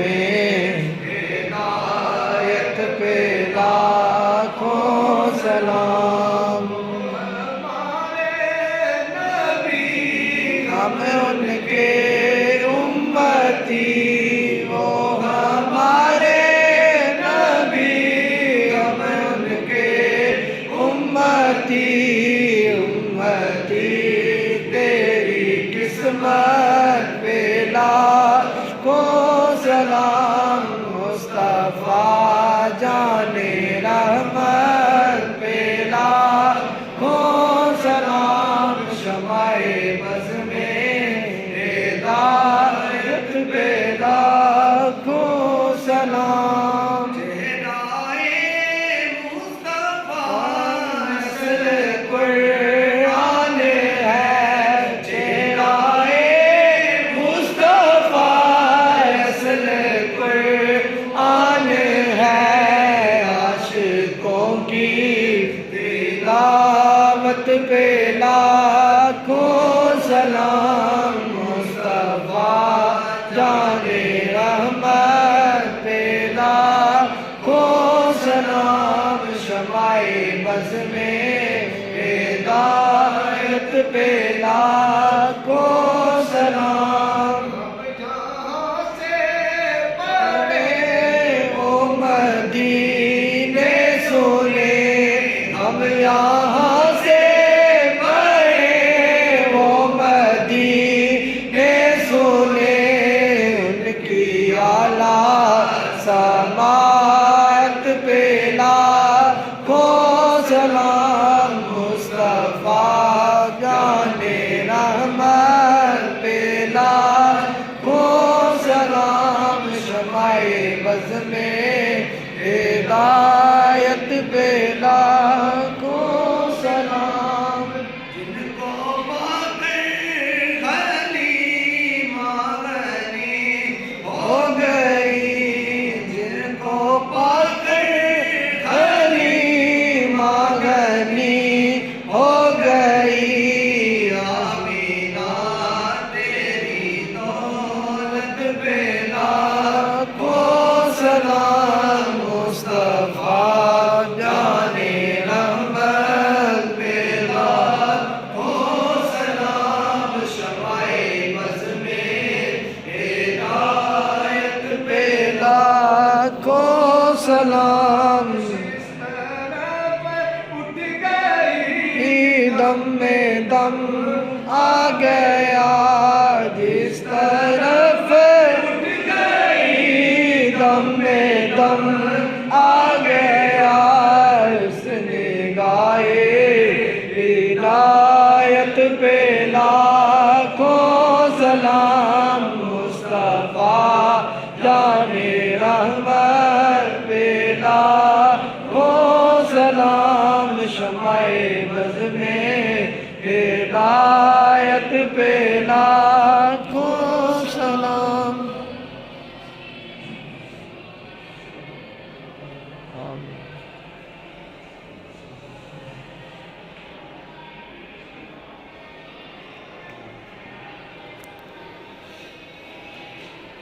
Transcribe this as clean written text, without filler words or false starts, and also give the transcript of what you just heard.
میں ہدایت پہ لاکھوں سلام ہم ان کے امتی وہ ہمارے نبی ہم ان کے امتی تیری قسمت پہ لاکھوں سلام مصطفیٰ جان رحمت پہ لاکھوں سلام شمع بز میں ہدایت پہ لاکھوں سلام تلاوت پہ لاکھوں سلام مصطفیٰ جان رحمت پہ لاکھوں سلام شمع بز میں ہدایت پہ لاکھوں سلام جہاں سے پڑھے وہ مدینے سنے ہم یہاں سے پڑھے وہ مدینے سنے ان کی اعلیٰ سماعت پہ لاکھوں سلام مصطفیٰ جان رحمت پہ لاکھوں سلام شمع بز میں ہدایت پہ لاکھوں سلام جن کو پا کر حلیمہ غنی ہو گئی جن کو پا کر حلیمہ غنی ہو گئی آمینہ تیری دولت پہ لاکھوں سلام مصطفیٰ جان رحمت پہ لاکھوں سلام شمع بز میں ہدایت پہ لاکھوں سلام اٹھ گئی دم میں دم آ گیا جس طرف اٹھ گئی دم میں دم آ گیا اس نگاہ عنایت پہ لاکھوں سلام مصطفیٰ جان